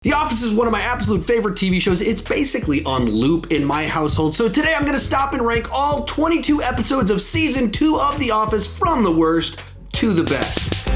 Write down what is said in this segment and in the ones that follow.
The Office is one of my absolute favorite TV shows. It's basically on loop in my household. So today I'm going to stop and rank all 22 episodes of Season 2 of The Office from the worst to the best.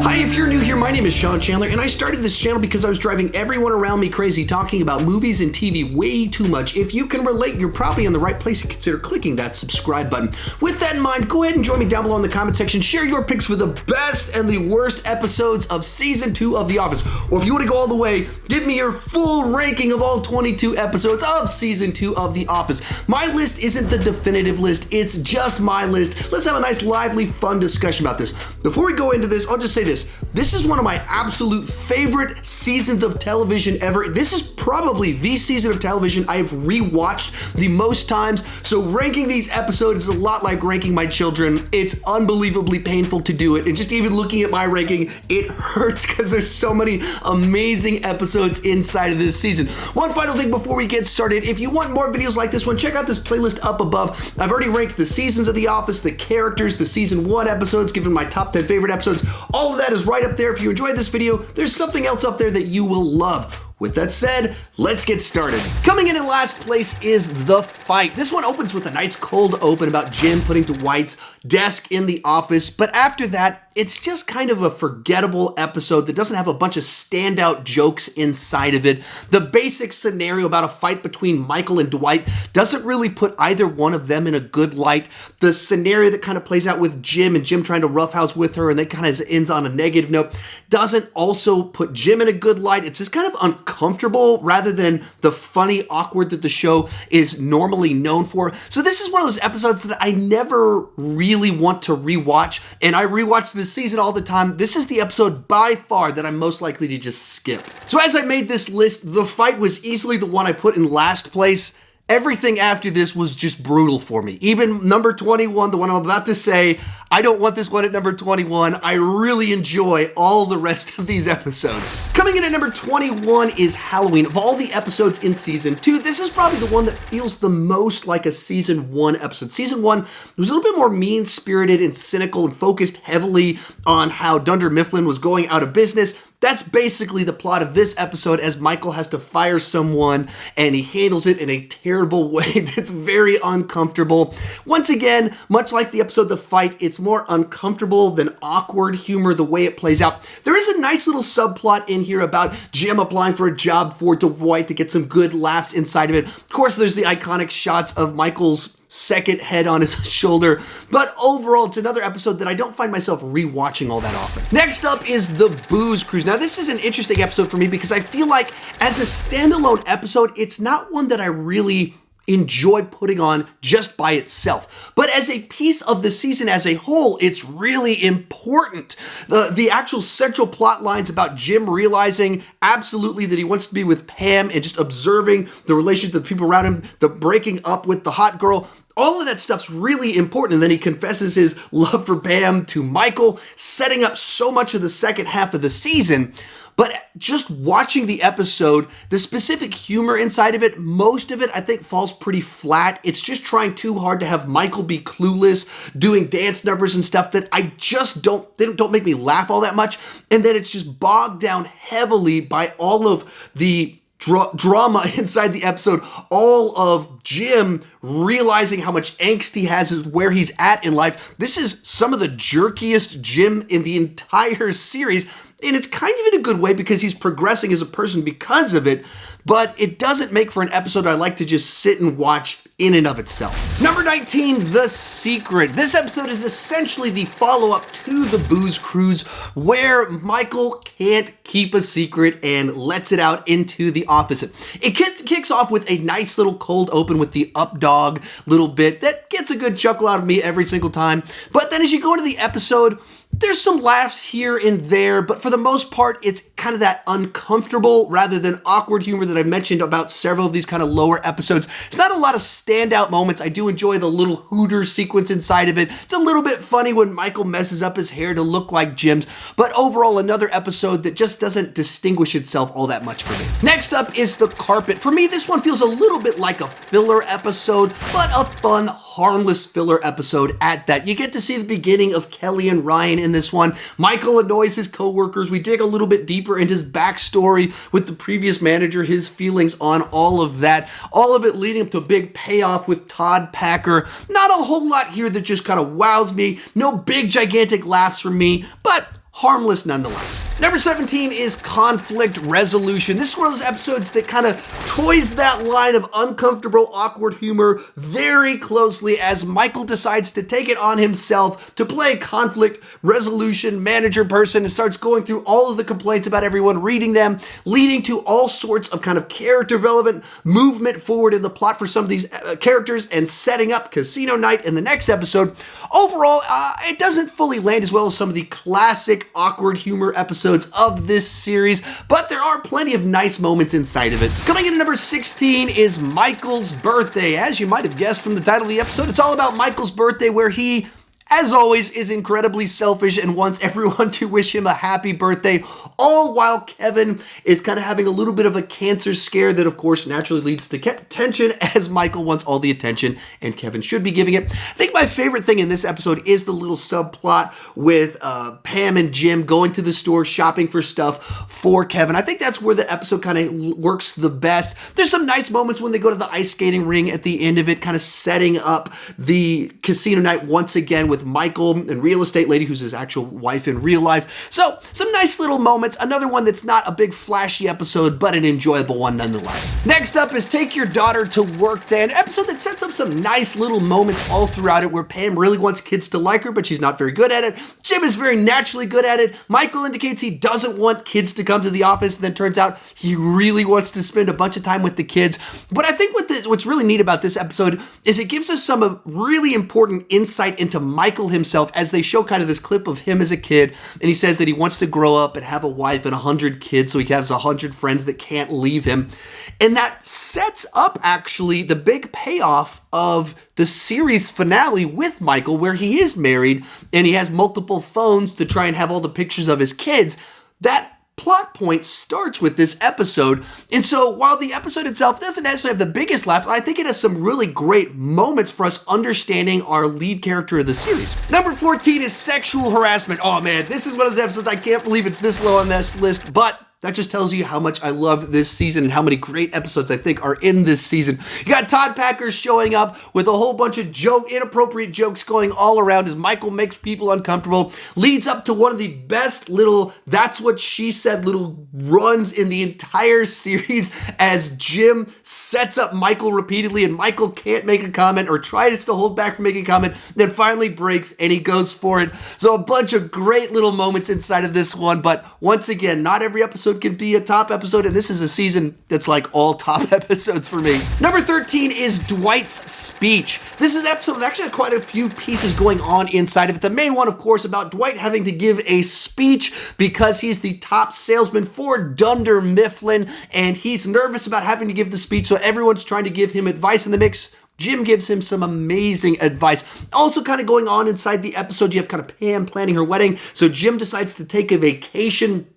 Hi, if you're new here, my name is Sean Chandler, and I started this channel because I was driving everyone around me crazy talking about movies and TV way too much. If you can relate, you're probably in the right place to consider clicking that subscribe button. With that in mind, go ahead and join me down below in the comment section. Share your picks for the best and the worst episodes of Season 2 of The Office. Or if you want to go all the way, give me your full ranking of all 22 episodes of Season 2 of The Office. My list isn't the definitive list, it's just my list. Let's have a nice, lively, fun discussion about this. Before we go into this, I'll just say this. This is one of my absolute favorite seasons of television ever. This is probably the season of television I have rewatched the most times. So ranking these episodes is a lot like ranking my children. It's unbelievably painful to do it. And just even looking at my ranking, it hurts because there's so many amazing episodes inside of this season. One final thing before we get started. If you want more videos like this one, check out this playlist up above. I've already ranked the seasons of The Office, the characters, the season 1 episodes, given my top 10 favorite episodes. All of that is right up there. If you enjoyed this video, there's something else up there that you will love. With that said, let's get started. Coming in last place is The Fight. This one opens with a nice cold open about Jim putting Dwight's desk in the office, but after that, it's just kind of a forgettable episode that doesn't have a bunch of standout jokes inside of it. The basic scenario about a fight between Michael and Dwight doesn't really put either one of them in a good light. The scenario that kind of plays out with Jim and Jim trying to roughhouse with her and that kind of ends on a negative note doesn't also put Jim in a good light. It's just kind of uncomfortable rather than the funny awkward that the show is normally known for. So this is one of those episodes that I never really want to rewatch, and I rewatch this season all the time. This is the episode by far that I'm most likely to just skip. So as I made this list, The Fight was easily the one I put in last place. Everything after this was just brutal for me. Even number 21, the one I'm about to say, I don't want this one at number 21. I really enjoy all the rest of these episodes. Coming in at number 21 is Halloween. Of all the episodes in Season 2, this is probably the one that feels the most like a Season 1 episode. Season 1 was a little bit more mean-spirited and cynical and focused heavily on how Dunder Mifflin was going out of business. That's basically the plot of this episode, as Michael has to fire someone and he handles it in a terrible way that's very uncomfortable. Once again, much like the episode The Fight, it's more uncomfortable than awkward humor the way it plays out. There is a nice little subplot in here about Jim applying for a job for Dwight to get some good laughs inside of it. Of course, there's the iconic shots of Michael's second head on his shoulder, but overall it's another episode that I don't find myself rewatching all that often. Next up is The Booze Cruise. Now this is an interesting episode for me because I feel like as a standalone episode, it's not one that I really enjoy putting on just by itself. But as a piece of the season as a whole, it's really important. The actual central plot lines about Jim realizing absolutely that he wants to be with Pam and just observing the relationship of the people around him, the breaking up with the hot girl, all of that stuff's really important. And then he confesses his love for Pam to Michael, setting up so much of the second half of the season. But just watching the episode, the specific humor inside of it, most of it I think falls pretty flat. It's just trying too hard to have Michael be clueless, doing dance numbers and stuff that I just don't make me laugh all that much. And then it's just bogged down heavily by all of the drama inside the episode, all of Jim realizing how much angst he has, where he's at in life. This is some of the jerkiest Jim in the entire series. And it's kind of in a good way because he's progressing as a person because of it, but it doesn't make for an episode I like to just sit and watch in and of itself. Number 19, The Secret. This episode is essentially the follow-up to The Booze Cruise, where Michael can't keep a secret and lets it out into the office. It kicks off with a nice little cold open with the up dog little bit that gets a good chuckle out of me every single time. But then as you go into the episode, there's some laughs here and there, but for the most part, it's kind of that uncomfortable rather than awkward humor that I mentioned about several of these kind of lower episodes. It's not a lot of standout moments. I do enjoy the little Hooter sequence inside of it. It's a little bit funny when Michael messes up his hair to look like Jim's, but overall, another episode that just doesn't distinguish itself all that much for me. Next up is The Carpet. For me, this one feels a little bit like a filler episode, but a fun, harmless filler episode at that. You get to see the beginning of Kelly and Rainn in this one. Michael annoys his coworkers. We dig a little bit deeper into his backstory with the previous manager, his feelings on all of that. All of it leading up to a big payoff with Todd Packer. Not a whole lot here that just kind of wows me. No big gigantic laughs from me, but harmless nonetheless. Number 17 is conflict resolution. This is one of those episodes that kind of toys that line of uncomfortable, awkward humor very closely as Michael decides to take it on himself to play conflict resolution manager person and starts going through all of the complaints about everyone, reading them, leading to all sorts of kind of character relevant movement forward in the plot for some of these characters and setting up Casino Night in the next episode. Overall, it doesn't fully land as well as some of the classic awkward humor episodes of this series, but there are plenty of nice moments inside of it. Coming in at number 16 is Michael's birthday. As you might have guessed from the title of the episode, it's all about Michael's birthday, where he, as always, is incredibly selfish and wants everyone to wish him a happy birthday, all while Kevin is kind of having a little bit of a cancer scare that, of course, naturally leads to tension, as Michael wants all the attention and Kevin should be giving it. I think my favorite thing in this episode is the little subplot with Pam and Jim going to the store shopping for stuff for Kevin. I think that's where the episode kind of works the best. There's some nice moments when they go to the ice skating ring at the end of it, kind of setting up the casino night once again with Michael and real estate lady who's his actual wife in real life. So some nice little moments. Another one that's not a big flashy episode, but an enjoyable one nonetheless. Next up is Take Your Daughter to Work Day, an episode that sets up some nice little moments all throughout it where Pam really wants kids to like her, but she's not very good at it. Jim is very naturally good at it. Michael indicates he doesn't want kids to come to the office, and then turns out he really wants to spend a bunch of time with the kids. But I think what's really neat about this episode is it gives us some really important insight into Michael himself as they show kind of this clip of him as a kid, and he says that he wants to grow up and have a wife and 100 kids so he has 100 friends that can't leave him. And that sets up actually the big payoff of the series finale with Michael, where he is married and he has multiple phones to try and have all the pictures of his kids. That plot point starts with this episode. And so while the episode itself doesn't necessarily have the biggest laugh, I think it has some really great moments for us understanding our lead character of the series. Number 14 is sexual harassment. Oh man, this is one of those episodes I can't believe it's this low on this list, but that just tells you how much I love this season and how many great episodes I think are in this season. You got Todd Packer showing up with a whole bunch of inappropriate jokes going all around as Michael makes people uncomfortable. Leads up to one of the best little "that's what she said" little runs in the entire series as Jim sets up Michael repeatedly and Michael can't make a comment or tries to hold back from making a comment, then finally breaks and he goes for it. So a bunch of great little moments inside of this one, but once again, not every episode can be a top episode, and this is a season that's like all top episodes for me. Number 13 is Dwight's speech. This is an episode with actually quite a few pieces going on inside of it. The main one, of course, about Dwight having to give a speech because he's the top salesman for Dunder Mifflin, and he's nervous about having to give the speech, so everyone's trying to give him advice in the mix. Jim gives him some amazing advice. Also kind of going on inside the episode, you have kind of Pam planning her wedding, so Jim decides to take a vacation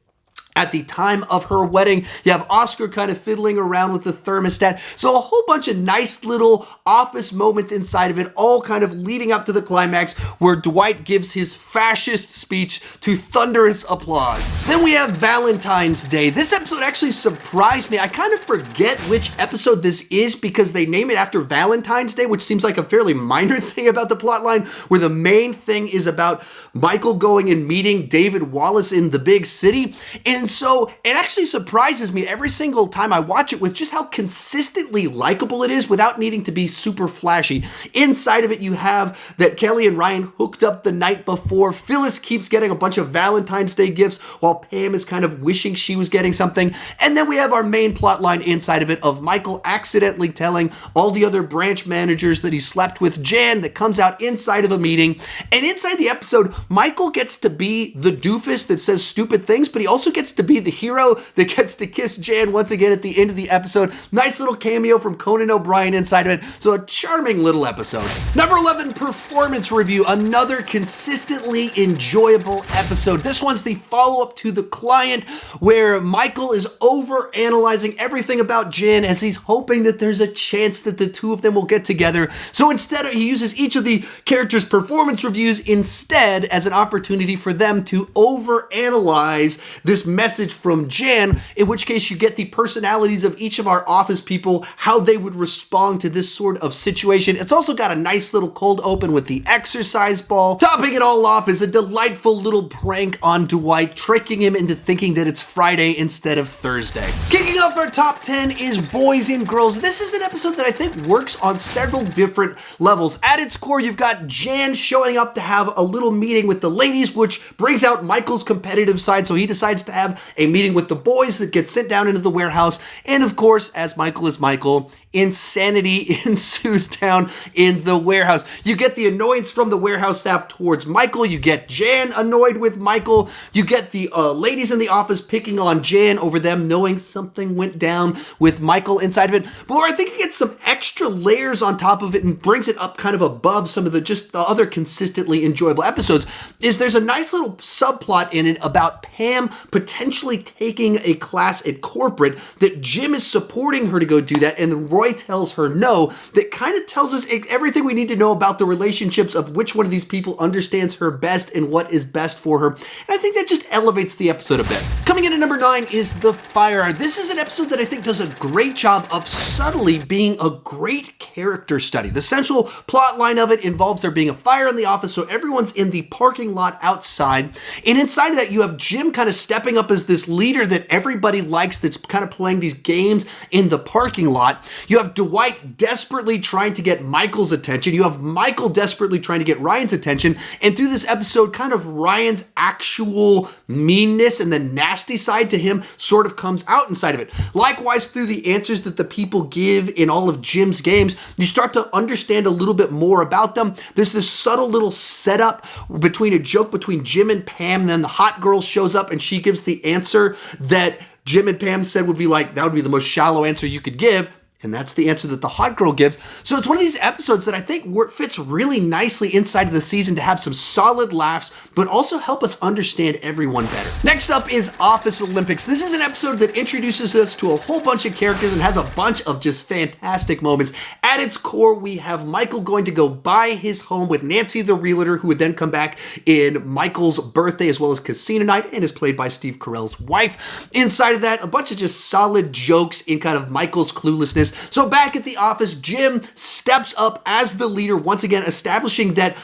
at the time of her wedding. You have Oscar kind of fiddling around with the thermostat. So a whole bunch of nice little office moments inside of it, all kind of leading up to the climax where Dwight gives his fascist speech to thunderous applause. Then we have Valentine's Day. This episode actually surprised me. I kind of forget which episode this is because they name it after Valentine's Day, which seems like a fairly minor thing about the plotline, where the main thing is about Michael going and meeting David Wallace in the big city. And so it actually surprises me every single time I watch it with just how consistently likable it is without needing to be super flashy. Inside of it, you have that Kelly and Rainn hooked up the night before. Phyllis keeps getting a bunch of Valentine's Day gifts while Pam is kind of wishing she was getting something. And then we have our main plot line inside of it of Michael accidentally telling all the other branch managers that he slept with Jan. That comes out inside of a meeting. And inside the episode, Michael gets to be the doofus that says stupid things, but he also gets to be the hero that gets to kiss Jan once again at the end of the episode. Nice little cameo from Conan O'Brien inside of it. So a charming little episode. Number 11, performance review. Another consistently enjoyable episode. This one's the follow-up to The Client, where Michael is over-analyzing everything about Jan as he's hoping that there's a chance that the two of them will get together. So instead, he uses each of the characters' performance reviews instead as an opportunity for them to over-analyze this message from Jan, in which case you get the personalities of each of our office people, how they would respond to this sort of situation. It's also got a nice little cold open with the exercise ball. Topping it all off is a delightful little prank on Dwight, tricking him into thinking that it's Friday instead of Thursday. Kicking off our top 10 is Boys and Girls. This is an episode that I think works on several different levels. At its core, you've got Jan showing up to have a little meeting with the ladies, which brings out Michael's competitive side, so he decides to have a meeting with the boys that gets sent down into the warehouse. And of course, as Michael is Michael, insanity ensues down in the warehouse. You get the annoyance from the warehouse staff towards Michael. You get Jan annoyed with Michael. You get the ladies in the office picking on Jan over them knowing something went down with Michael inside of it. But where I think it gets some extra layers on top of it and brings it up kind of above some of the other consistently enjoyable episodes is there's a nice little subplot in it about Pam potentially taking a class at corporate, that Jim is supporting her to go do that, and Roy tells her no. That kind of tells us everything we need to know about the relationships of which one of these people understands her best and what is best for her. And I think that just elevates the episode a bit. Coming in at number 9 is The Fire. This is an episode that I think does a great job of subtly being a great character study. The central plot line of it involves there being a fire in the office, so everyone's in the parking lot outside. And inside of that, you have Jim kind of stepping up as this leader that everybody likes, that's kind of playing these games in the parking lot. You have Dwight desperately trying to get Michael's attention. You have Michael desperately trying to get Ryan's attention. And through this episode, kind of Ryan's actual meanness and the nasty side to him sort of comes out inside of it. Likewise, through the answers that the people give in all of Jim's games, you start to understand a little bit more about them. There's this subtle little setup between a joke between Jim and Pam, and then the hot girl shows up and she gives the answer that Jim and Pam said would be like, that would be the most shallow answer you could give. And that's the answer that the hot girl gives. So it's one of these episodes that I think fits really nicely inside of the season to have some solid laughs, but also help us understand everyone better. Next up is Office Olympics. This is an episode that introduces us to a whole bunch of characters and has a bunch of just fantastic moments. At its core, we have Michael going to go buy his home with Nancy the realtor, who would then come back in Michael's birthday as well as casino night, and is played by Steve Carell's wife. Inside of that, a bunch of just solid jokes in kind of Michael's cluelessness. So back at the office, Jim steps up as the leader, once again establishing that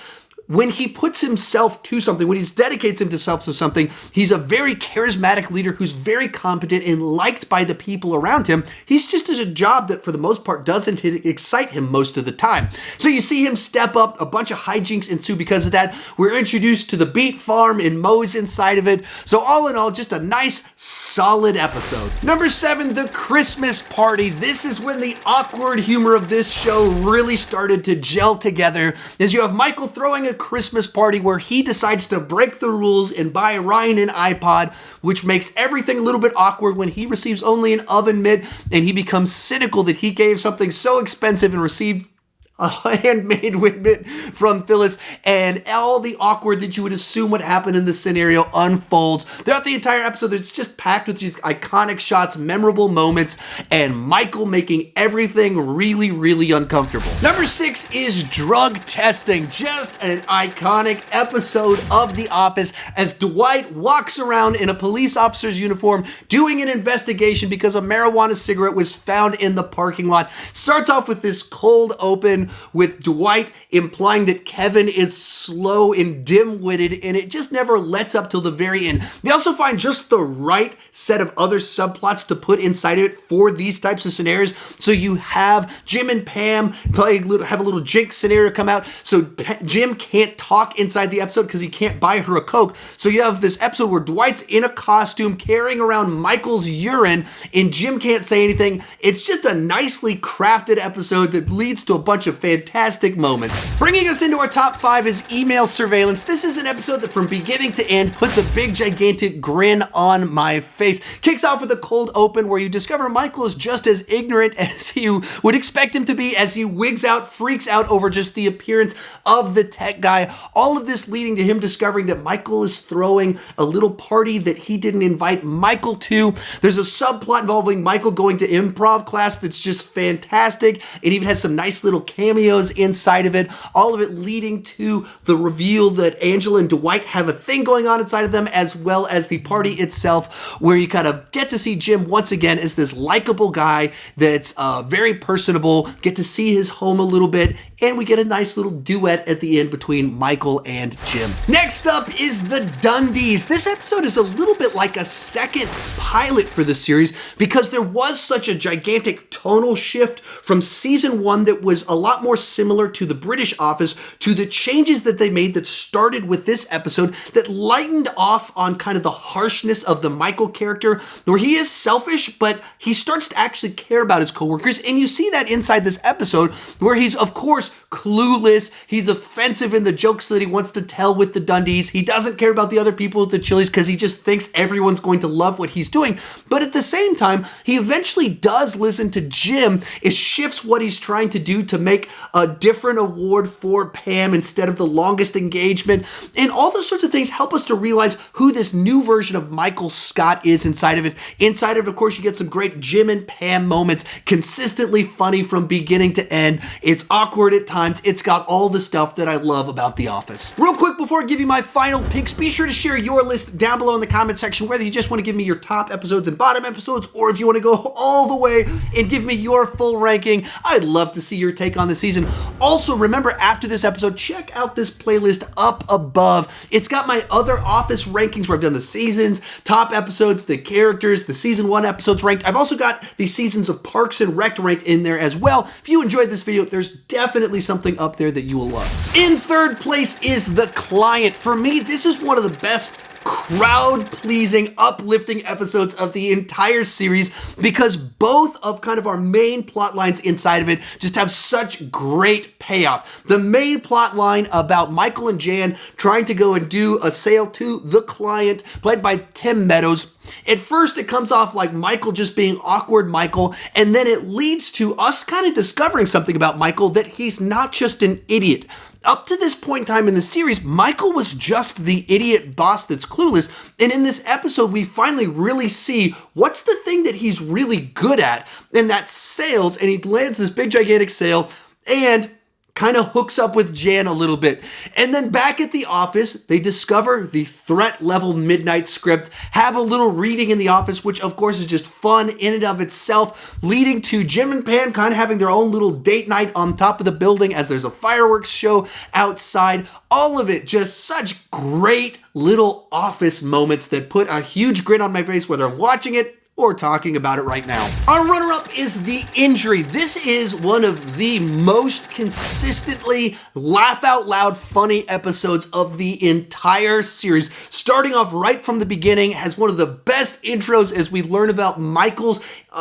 when he puts himself to something, when he dedicates himself to something, he's a very charismatic leader who's very competent and liked by the people around him. He's just a job that for the most part doesn't excite him most of the time. So you see him step up, a bunch of hijinks ensue because of that. We're introduced to the beet farm and Moe's inside of it. So all in all, just a nice, solid episode. Number 7, the Christmas party. This is when the awkward humor of this show really started to gel together, as you have Michael throwing a Christmas party where he decides to break the rules and buy Rainn an iPod, which makes everything a little bit awkward when he receives only an oven mitt, and he becomes cynical that he gave something so expensive and received a handmade mitt from Phyllis, and all the awkward that you would assume would happen in this scenario unfolds. Throughout the entire episode, it's just packed with these iconic shots, memorable moments, and Michael making everything really, really uncomfortable. Number 6 is drug testing. Just an iconic episode of The Office as Dwight walks around in a police officer's uniform doing an investigation because a marijuana cigarette was found in the parking lot. Starts off with this cold open with Dwight implying that Kevin is slow and dim-witted, and it just never lets up till the very end. They also find just the right set of other subplots to put inside of it for these types of scenarios. So you have Jim and Pam have a little jinx scenario come out, so Jim can't talk inside the episode because he can't buy her a Coke. So you have this episode where Dwight's in a costume carrying around Michael's urine, and Jim can't say anything. It's just a nicely crafted episode that leads to a bunch of of fantastic moments. Bringing us into our top 5 is email surveillance. This is an episode that from beginning to end puts a big gigantic grin on my face. Kicks off with a cold open where you discover Michael is just as ignorant as you would expect him to be as he wigs out, freaks out over just the appearance of the tech guy. All of this leading to him discovering that Michael is throwing a little party that he didn't invite Michael to. There's a subplot involving Michael going to improv class that's just fantastic. It even has some nice little cameos inside of it. All of it leading to the reveal that Angela and Dwight have a thing going on inside of them, as well as the party itself, where you kind of get to see Jim once again as this likable guy that's very personable, get to see his home a little bit, and we get a nice little duet at the end between Michael and Jim. Next up is the Dundies. This episode is a little bit like a second pilot for the series because there was such a gigantic tonal shift from season 1 that was a lot more similar to the British Office to the changes that they made that started with this episode that lightened off on kind of the harshness of the Michael character, where he is selfish, but he starts to actually care about his coworkers. And you see that inside this episode where he's, of course, clueless. He's offensive in the jokes that he wants to tell with the Dundies. He doesn't care about the other people at the Chili's because he just thinks everyone's going to love what he's doing. But at the same time, he eventually does listen to Jim. It shifts what he's trying to do to make a different award for Pam instead of the longest engagement. And all those sorts of things help us to realize who this new version of Michael Scott is inside of it. Inside of it, of course, you get some great Jim and Pam moments, consistently funny from beginning to end. It's awkward at times. It's got all the stuff that I love about The Office. Real quick, before I give you my final picks, be sure to share your list down below in the comment section, whether you just want to give me your top episodes and bottom episodes, or if you want to go all the way and give me your full ranking. I'd love to see your take on the season. Also, remember, after this episode, check out this playlist up above. It's got my other Office rankings where I've done the seasons, top episodes, the characters, the season 1 episodes ranked. I've also got the seasons of Parks and Rec ranked in there as well. If you enjoyed this video, there's definitely something up there that you will love. In third place is The Client. For me, this is one of the best crowd-pleasing, uplifting episodes of the entire series because both of kind of our main plot lines inside of it just have such great payoff. The main plot line about Michael and Jan trying to go and do a sale to The Client, played by Tim Meadows. At first, it comes off like Michael just being awkward Michael, and then it leads to us kind of discovering something about Michael, that he's not just an idiot. Up to this point in time in the series, Michael was just the idiot boss that's clueless, and in this episode, we finally really see what's the thing that he's really good at, and that's sales, and he lands this big gigantic sale, and kind of hooks up with Jan a little bit. And then back at the office, they discover the threat level midnight script, have a little reading in the office, which of course is just fun in and of itself, leading to Jim and Pam kind of having their own little date night on top of the building as there's a fireworks show outside. All of it just such great little Office moments that put a huge grin on my face whether I'm watching it or talking about it right now. Our runner-up is The Injury. This is one of the most consistently laugh-out-loud funny episodes of the entire series. Starting off right from the beginning, has one of the best intros as we learn about Michael's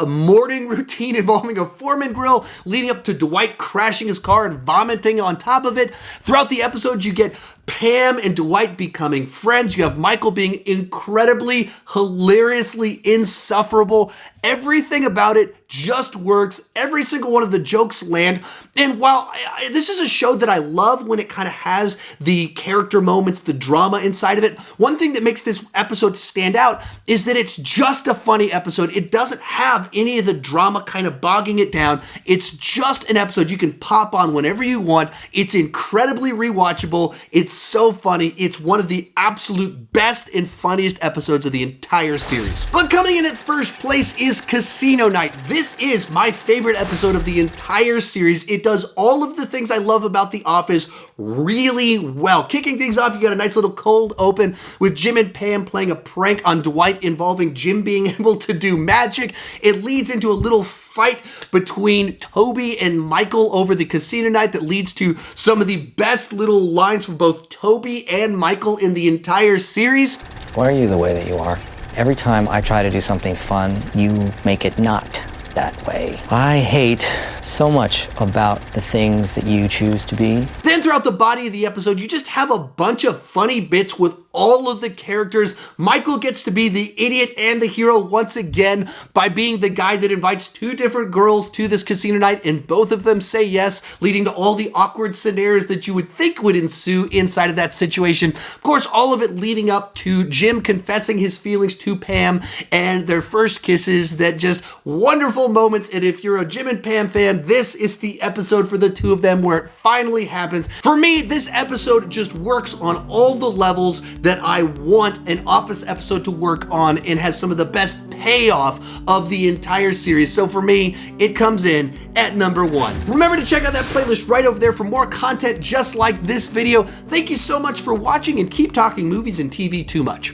morning routine involving a Foreman grill, leading up to Dwight crashing his car and vomiting on top of it. Throughout the episode, you get Pam and Dwight becoming friends. You have Michael being incredibly, hilariously insufferable. Everything about it just works. Every single one of the jokes land. And while this is a show that I love when it kind of has the character moments, the drama inside of it, one thing that makes this episode stand out is that it's just a funny episode. It doesn't have any of the drama kind of bogging it down. It's just an episode you can pop on whenever you want. It's incredibly rewatchable. It's so funny. It's one of the absolute best and funniest episodes of the entire series. But coming in at first place is Casino Night. This is my favorite episode of the entire series. It does all of the things I love about The Office really well. Kicking things off, you got a nice little cold open with Jim and Pam playing a prank on Dwight involving Jim being able to do magic. It leads into a little fight between Toby and Michael over the casino night that leads to some of the best little lines from both Toby and Michael in the entire series. Why are you the way that you are? Every time I try to do something fun, you make it not that way. I hate so much about the things that you choose to be. Then throughout the body of the episode, you just have a bunch of funny bits with all of the characters. Michael gets to be the idiot and the hero once again by being the guy that invites two different girls to this casino night, and both of them say yes, leading to all the awkward scenarios that you would think would ensue inside of that situation. Of course, all of it leading up to Jim confessing his feelings to Pam and their first kisses. That just wonderful moments. And if you're a Jim and Pam fan, this is the episode for the two of them where it finally happens. For me, this episode just works on all the levels that I want an Office episode to work on, and has some of the best payoff of the entire series. So for me, it comes in at number 1. Remember to check out that playlist right over there for more content just like this video. Thank you so much for watching, and keep talking movies and TV too much.